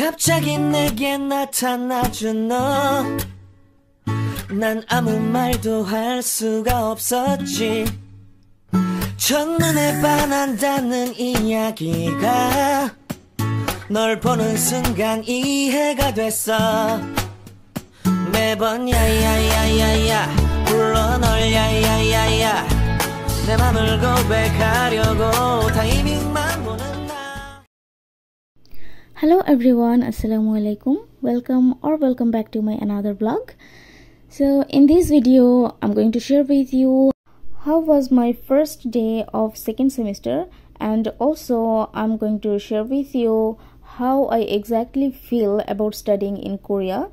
갑자기 내게 나타나준 너 난 아무 말도 할 수가 없었지 첫눈에 반한다는 이야기가 널 보는 순간 이해가 됐어 매번 야야야야야 불러 널 야야야야 내 맘을 고백하려고 타이밍만 보는 나 Hello everyone, Assalamualaikum. Welcome back to my another vlog. So in this video I'm going to share with you how was my first day of second semester, and also I'm going to share with you how I exactly feel about studying in Korea,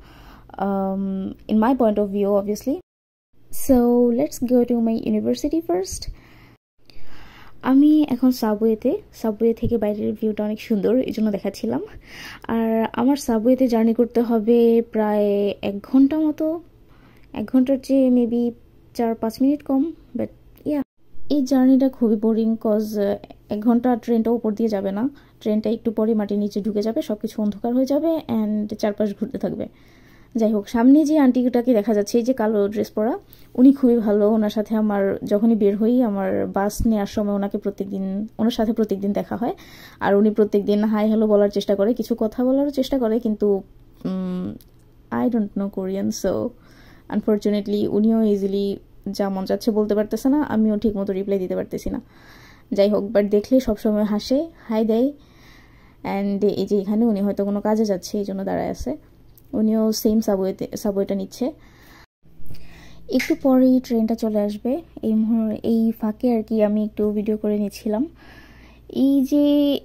in my point of view obviously. So let's go to my university first. আমি এখন subway থেকে বাইরের ভিউটা অনেক সুন্দর, এজন্য দেখাচ্ছিলাম। আর আমার সাবওয়েতে জার্নি করতে হবে প্রায় 1 ঘন্টা মতো, 1 ঘন্টার চেয়ে maybe 4-5 minute com. But yeah, এই জার্নিটা খুবই বোরিং, কজ 1 ঘন্টা ট্রেনটা উপর দিয়ে যাবে না, ট্রেনটা একটু পরে মাটির নিচে ঢুকে যাবে, সবকিছু অন্ধকার হয়ে যাবে অ্যান্ড চারপাশ ঘুরতে থাকবে। যাই হোক, সামনে যে আন্টিটাকে দেখা যাচ্ছে, এই যে কালো ড্রেস পরা, উনি খুবই ভালো। ওনার সাথে আমার যখনই বের হই, আমার বাস নেওয়ার সময় ওনার সাথে প্রত্যেকদিন দেখা হয়। আর উনি প্রত্যেকদিন হাই হ্যালো বলার চেষ্টা করে, কিছু কথা বলারও চেষ্টা করে, কিন্তু I don't know Korean, so unfortunately উনিও ইজিলি যা মন যাচ্ছে বলতে পারতেছে না, আমিও ঠিক মতো রিপ্লাই দিতে পারতেছি না। যাই হোক, বাট দেখলে সবসময় হাসে, হাই দেয়। অ্যান্ড এই যে এখানে উনি হয়তো কোনো কাজে যাচ্ছে, এই জন্য দাঁড়ায় আছে। উনিও সেম সাবওয়েটা নিচ্ছে। একটু পরেই ট্রেনটা চলে আসবে। এই ফাঁকে আর কি আমি একটু ভিডিও করে নিচ্ছিলাম।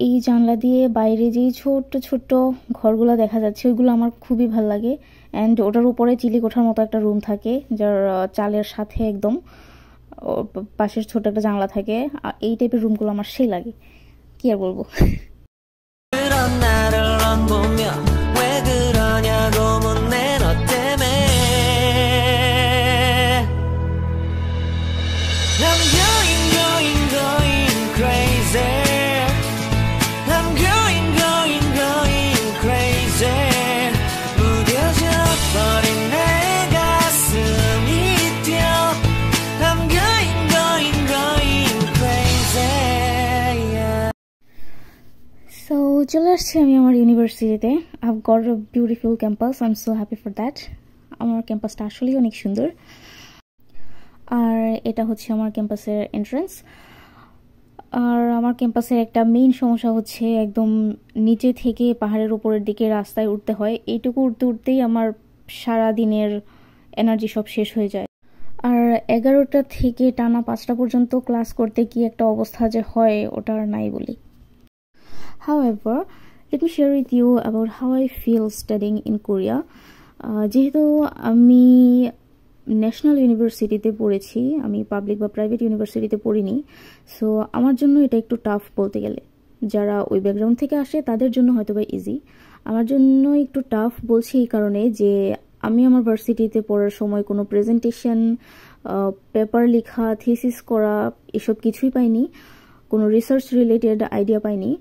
এই জানলা দিয়ে বাইরে যেই ছোট্ট ছোট্ট ঘরগুলো দেখা যাচ্ছে, ওইগুলো আমার খুবই ভালো লাগে। অ্যান্ড ওটার উপরে চিলি কোঠার মতো একটা রুম থাকে, যার চালের সাথে একদম পাশের ছোট একটা জানলা থাকে। এই টাইপের রুমগুলো আমার সেই লাগে, কি আর বলবো। চলে আসছি আমি আমার ইউনিভার্সিটিতে। I've got a beautiful campus, I'm so happy for that. আমার ক্যাম্পাসটা আসলেই অনেক সুন্দর। আর এটা হচ্ছে আমার ক্যাম্পাসের এন্ট্রান্স। আর আমার ক্যাম্পাসের একটা মেইন সমস্যা হচ্ছে, একদম নিচে থেকে পাহাড়ের উপরের দিকে রাস্তায় উঠতে হয়। এইটুকু উঠতেই আমার সারা দিনের এনার্জি সব শেষ হয়ে যায়। আর 11টা থেকে টানা 5টা পর্যন্ত ক্লাস করতে কি একটা অবস্থা যে হয়, ওটা আর নাই বলি। However, let me share with you about how I feel studying in Korea. যেহেতু আমি ন্যাশনাল ইউনিভার্সিটিতে পড়েছি, আমি পাবলিক বা প্রাইভেট ইউনিভার্সিটিতে পড়িনি, সো আমার জন্য এটা একটু টাফ বলতে গেলে। যারা ওই ব্যাকগ্রাউন্ড থেকে আসে তাদের জন্য হয়তো বা ইজি, আমার জন্য একটু টাফ বলছি এই কারণে যে আমি আমার ভার্সিটিতে পড়ার সময় কোনো প্রেজেন্টেশন, পেপার লেখা, থিসিস করা এসব কিছুই পাইনি, কোনো রিসার্চ রিলেটেড আইডিয়া পাইনি।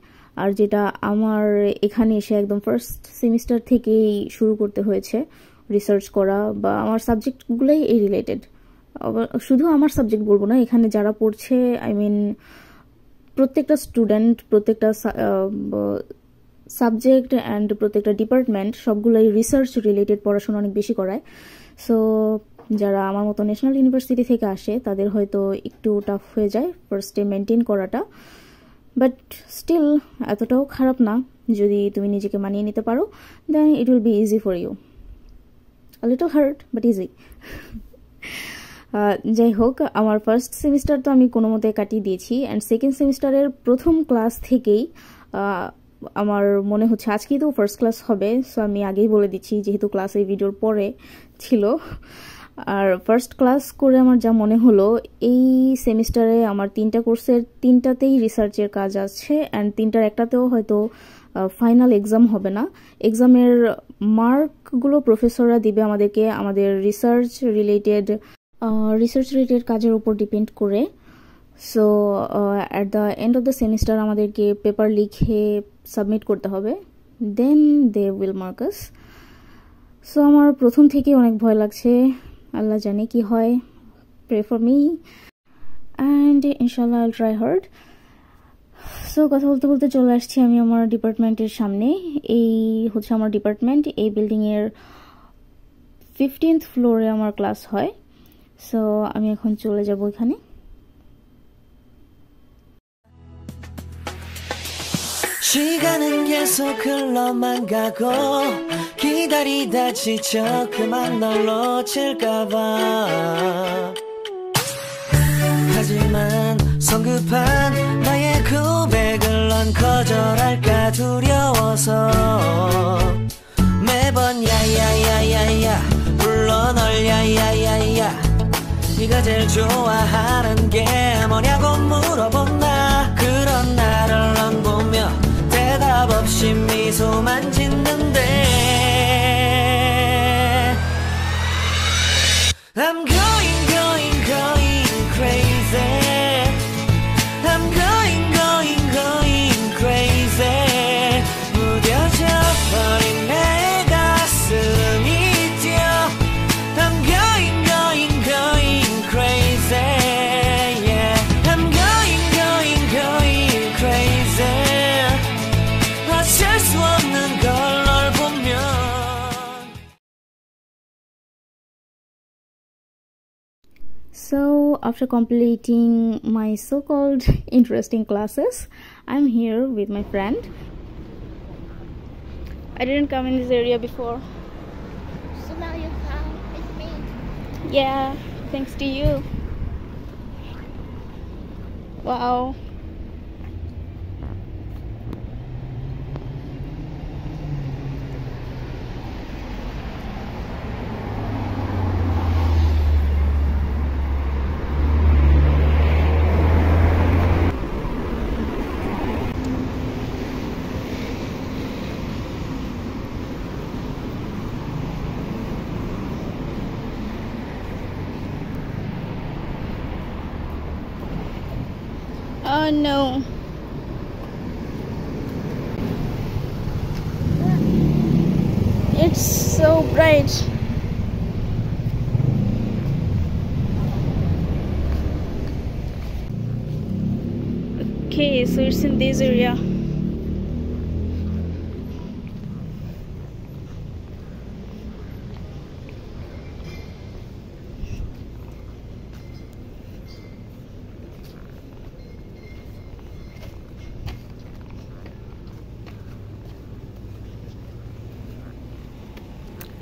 আর যেটা আমার এখানে এসে একদম ফার্স্ট সেমিস্টার থেকেই শুরু করতে হয়েছে রিসার্চ করা, বা আমার সাবজেক্টগুলোই এই রিলেটেড। শুধু আমার সাবজেক্ট বলবো না, এখানে যারা পড়ছে, আই মিন প্রত্যেকটা স্টুডেন্ট, প্রত্যেকটা সাবজেক্ট অ্যান্ড প্রত্যেকটা ডিপার্টমেন্ট সবগুলোই রিসার্চ রিলেটেড পড়াশোনা অনেক বেশি করায়। সো যারা আমার মতো ন্যাশনাল ইউনিভার্সিটি থেকে আসে তাদের হয়তো একটু টাফ হয়ে যায় ফার্স্টে মেনটেন করাটা, বাট স্টিল এতটাও খারাপ না। যদি তুমি নিজেকে মানিয়ে নিতে পারো, then it will be easy for you. A little hard but easy. যাই হোক, আমার ফার্স্ট সেমিস্টার তো আমি কোনো মতে কাটিয়ে দিয়েছি, অ্যান্ড সেকেন্ড সেমিস্টারের প্রথম ক্লাস থেকেই আমার মনে হচ্ছে আজকেই তো ফার্স্ট ক্লাস হবে, সো আমি আগেই বলে দিচ্ছি যেহেতু ক্লাস এই ভিডিওর পরে ছিল। আর ফার্স্ট ক্লাস করে আমার যা মনে হলো, এই সেমিস্টারে আমার 3টা কোর্সের 3টাতেই রিসার্চের কাজ আছে, অ্যান্ড 3টার একটাতেও হয়তো ফাইনাল এক্সাম হবে না। এক্সামের মার্কগুলো প্রফেসররা দিবে আমাদেরকে আমাদের রিসার্চ রিলেটেড কাজের উপর ডিপেন্ড করে। So at the end of the semester আমাদেরকে পেপার লিখে সাবমিট করতে হবে, then they will mark us. So আমার প্রথম থেকে অনেক ভয় লাগছে, আল্লাহ জানে কি হয়, pray for me and inshallah I'll try hard. So কথা বলতে বলতে চলে আসছি আমি আমার ডিপার্টমেন্টের সামনে। এই হচ্ছে আমার ডিপার্টমেন্ট, এই বিল্ডিংয়ের 15th ফ্লোরে আমার ক্লাস হয়। সো আমি এখন চলে যাব এখানে। 시간은 계속 흘러만 가고 기다리다 지쳐 그만 널 놓칠까봐 하지만 성급한 나의 고백을 넌 거절할까 두려워서 매번 야야야야야 불러 널 야야야야 네가 제일 좋아하는 게 뭐냐고 물어본 나 그런 나를 넌 보며 대답 없이 미소만 짓는데 I'm going crazy I'm going crazy 무뎌져 버린 내 가슴이 뛰어 I'm going crazy yeah I'm going crazy 어쩔 수 없는 걸 널 보면 So after completing my so-called interesting classes, I'm here with my friend. I didn't come in this area before. So now you come with me. Yeah, thanks to you. Wow. Oh no. It's so bright. Okay, so it's in this area.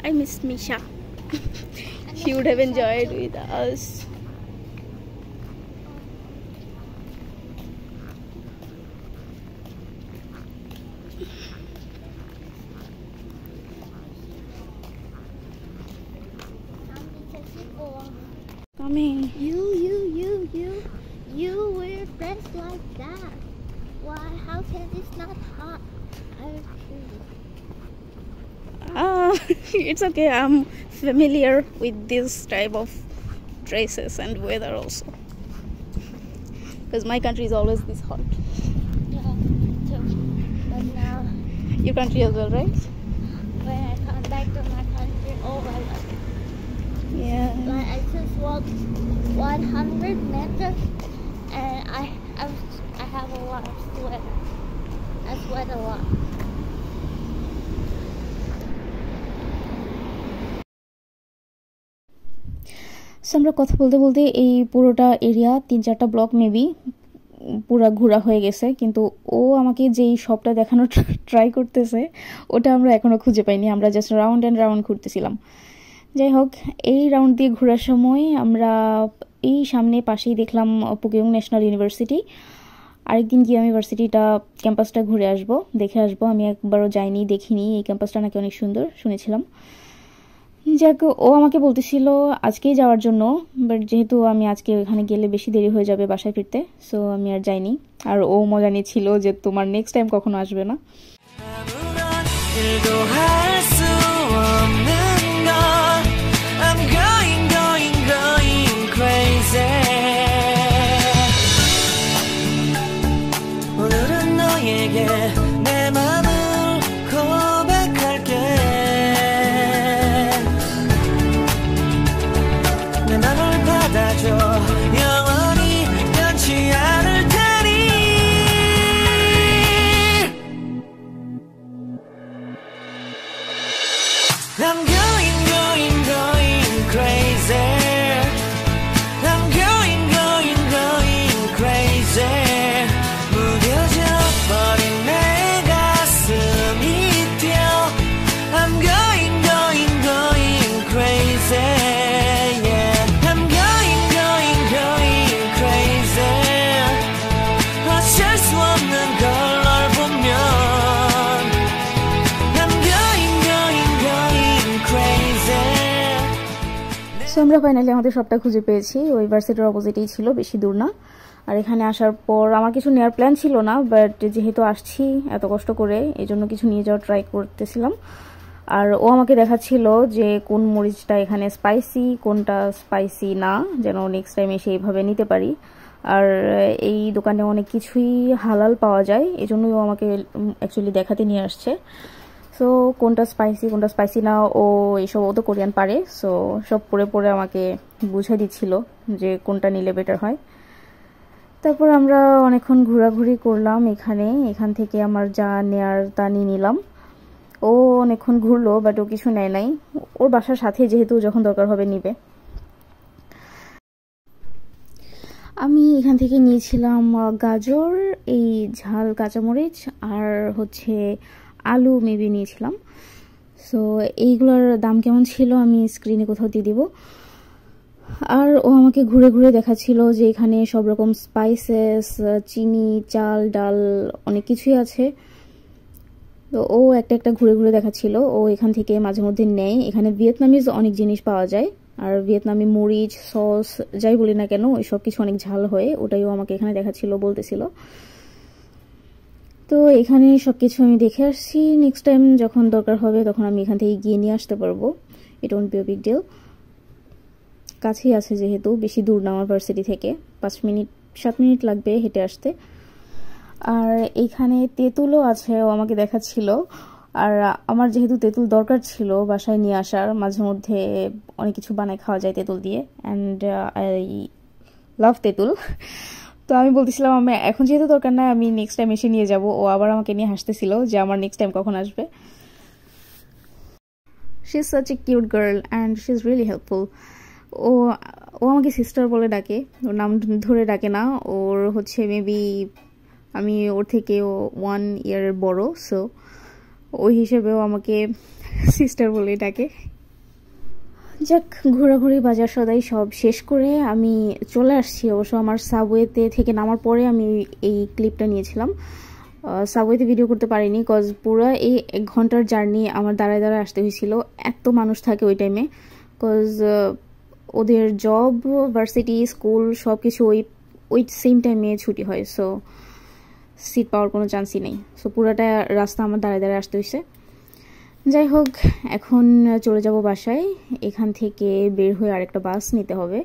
I missed Misha. She would have enjoyed with us. Coming. You wear dress like that. Why? How can this not hot? I refuse. It's okay. I'm familiar with this type of dresses and weather also. Because my country is always this hot. Yeah, too. But now, Your country as well, right? when I come back to my country, oh my God. Yeah. Like I just walked 100 meters and I have a lot of sweat. I sweat a lot. So আমরা কথা বলতে বলতে এই পুরোটা area 3-4টা block maybe পুরা ঘোরা হয়ে গেছে, কিন্তু ও আমাকে যেই শপটা দেখানোর ট্রাই করতেছে ওটা আমরা এখনো খুঁজে পাইনি। আমরা জাস্ট রাউন্ড অ্যান্ড রাউন্ড ঘুরতেছিলাম। যাই হোক, এই রাউন্ড দিয়ে ঘোরার সময় আমরা এই সামনে পাশেই দেখলাম পুকেয়ং ন্যাশনাল ইউনিভার্সিটি। আরেকদিন গিয়ে আমি ভার্সিটিটা ক্যাম্পাসটা ঘুরে আসবো, দেখে আসবো। আমি একবারও যাইনি, দেখিনি। এই ক্যাম্পাসটা নাকি অনেক সুন্দর শুনেছিলাম। যাক, ও আমাকে বলতেছিল আজকেই যাওয়ার জন্য, বাট যেহেতু আমি আজকে ওখানে গেলে বেশি দেরি হয়ে যাবে বাসায় ফিরতে, সো আমি আর যাইনি। আর ও মজা নিচ্ছিল যে তোমার নেক্সট টাইম কখনো আসবে না। 오늘은 너에게 내 맘을 আমরা ফাইনালি আমাদের শপটা খুঁজে পেয়েছি। ওই ভার্সিটির অপোজিটেই ছিল, বেশি দূর না। আর এখানে আসার পর আমার কিছু নেওয়ার প্ল্যান ছিল না, বাট যেহেতু আসছি এত কষ্ট করে, এই জন্য কিছু নিয়ে যাওয়ার ট্রাই করতেছিলাম। আর ও আমাকে দেখাচ্ছিল যে কোন মরিচটা এখানে স্পাইসি, কোনটা স্পাইসি না, যেন নেক্সট টাইম এসে এইভাবে নিতে পারি। আর এই দোকানে অনেক কিছুই হালাল পাওয়া যায়, এই জন্যই ও আমাকে অ্যাকচুয়ালি দেখাতে নিয়ে আসছে। সো কোনটা স্পাইসি না, ও এইসব ও তো কোরিয়ান পারে, সো সব পরে পরে আমাকে বুঝাই দিচ্ছিল যে কোনটা নিলে বেটার হয়। তারপর আমরা অনেকক্ষণ ঘোরাঘুরি করলাম এখান থেকে আমার যা নেয়ার তা নিয়ে নিলাম। ও অনেকক্ষণ ঘুরলো, বাট ও কিছু নেয় নাই, ওর বাসার সাথে যেহেতু যখন দরকার হবে নিবে। আমি এখান থেকে নিয়েছিলাম গাজর, এই ঝাল কাঁচামরিচ, আর হচ্ছে আলু মেবি নিয়েছিলাম। সো এইগুলোর দাম কেমন ছিল আমি স্ক্রিনে কোথাও দিয়ে দিব। আর ও আমাকে ঘুরে ঘুরে দেখাচ্ছিল যে এখানে সব রকম স্পাইসেস, চিনি, চাল, ডাল, অনেক কিছুই আছে। তো ও একটা একটা ঘুরে ঘুরে দেখাচ্ছিল। ও এখান থেকে মাঝে মধ্যে নেয়। এখানে ভিয়েতনামিজ অনেক জিনিস পাওয়া যায়, আর ভিয়েতনামি মরিচ, সস, যাই বলি না কেন, ওই সব কিছু অনেক ঝাল হয়, ওটাইও আমাকে এখানে দেখাচ্ছিল, বলতেছিল। তো এখানে সবকিছু আমি দেখে আসছি। নেক্সট টাইম যখন দরকার হবে তখন আমি এখান থেকে গিয়ে নিয়ে আসতে পারবো। It won't be a big deal, কাছেই আছে যেহেতু, বেশি দূর না আমার ভার্সিটি থেকে, 7 মিনিট লাগবে হেঁটে আসতে। আর এইখানে তেঁতুলও আছে, ও আমাকে দেখাচ্ছিল। আর আমার যেহেতু তেঁতুল দরকার ছিল বাসায় নিয়ে আসার, মাঝে মধ্যে অনেক কিছু বানায় খাওয়া যায় তেঁতুল দিয়ে, অ্যান্ড আই লাভ তেঁতুল। তো আমি বলতেছিলাম আমি এখন যেহেতু দরকার নাই, আমি নেক্সট টাইম এসে নিয়ে যাব। ও আবার আমাকে নিয়ে হাসতেছিল যে আমার নেক্সট টাইম কখন আসবে। She is such a cute girl and she is really helpful. ও আমাকে সিস্টার বলে ডাকে, ওর নাম ধরে ডাকে না। ওর হচ্ছে মেবি আমি ওর থেকে 1 ইয়ারের বড়, সো ওই হিসেবেও আমাকে সিস্টার বলে ডাকে। যাক, ঘোরাঘুরি বাজার সদাই সব শেষ করে আমি চলে আসছি। অবশ্য আমার সাবওয়েতে থেকে নামার পরে আমি এই ক্লিপটা নিয়েছিলাম। সাবওয়েতে ভিডিও করতে পারিনি, কজ পুরো এই 1 ঘন্টার জার্নি আমার দাঁড়ায় দাঁড়ায় আসতে হয়েছিল। এত মানুষ থাকে ওই টাইমে, কজ ওদের জব, ভার্সিটি, স্কুল সব কিছু ওই সেম টাইমে ছুটি হয়, সো সিট পাওয়ার কোনো চান্সই নেই। সো পুরোটা রাস্তা আমার দাঁড়ায় দাঁড়ায় আসতে হয়েছে। যাই হোক, এখন চলে যাব বাসায়। এখান থেকে বের হয়ে আরেকটা বাস নিতে হবে।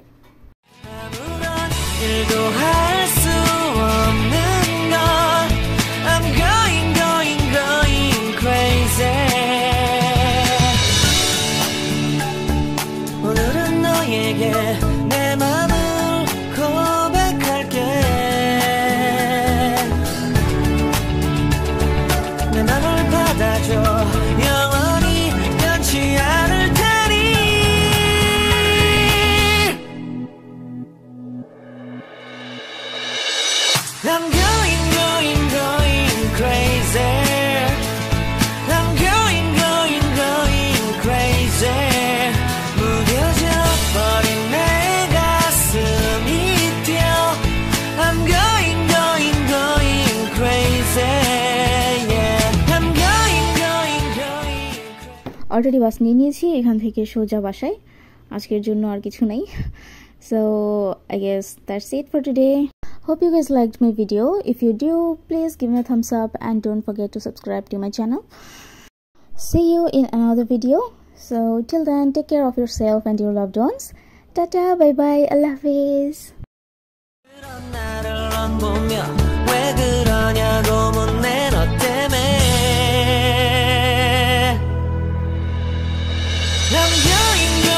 I'm going crazy. I'm going crazy. 무뎌져 버린 내 가슴이 뛰어. I'm going crazy. Yeah. I'm going crazy. Already bus নিয়ে নিয়েছি, এখান থেকে সোজা বাসায়। আজকের জন্য আর কিছু নেই। So I guess that's it for today. Hope you guys liked my video. If you do, please give me a thumbs up and don't forget to subscribe to my channel. See you in another video. So till then, take care of yourself and your loved ones. Tata, bye bye, Allah Hafiz. I'm going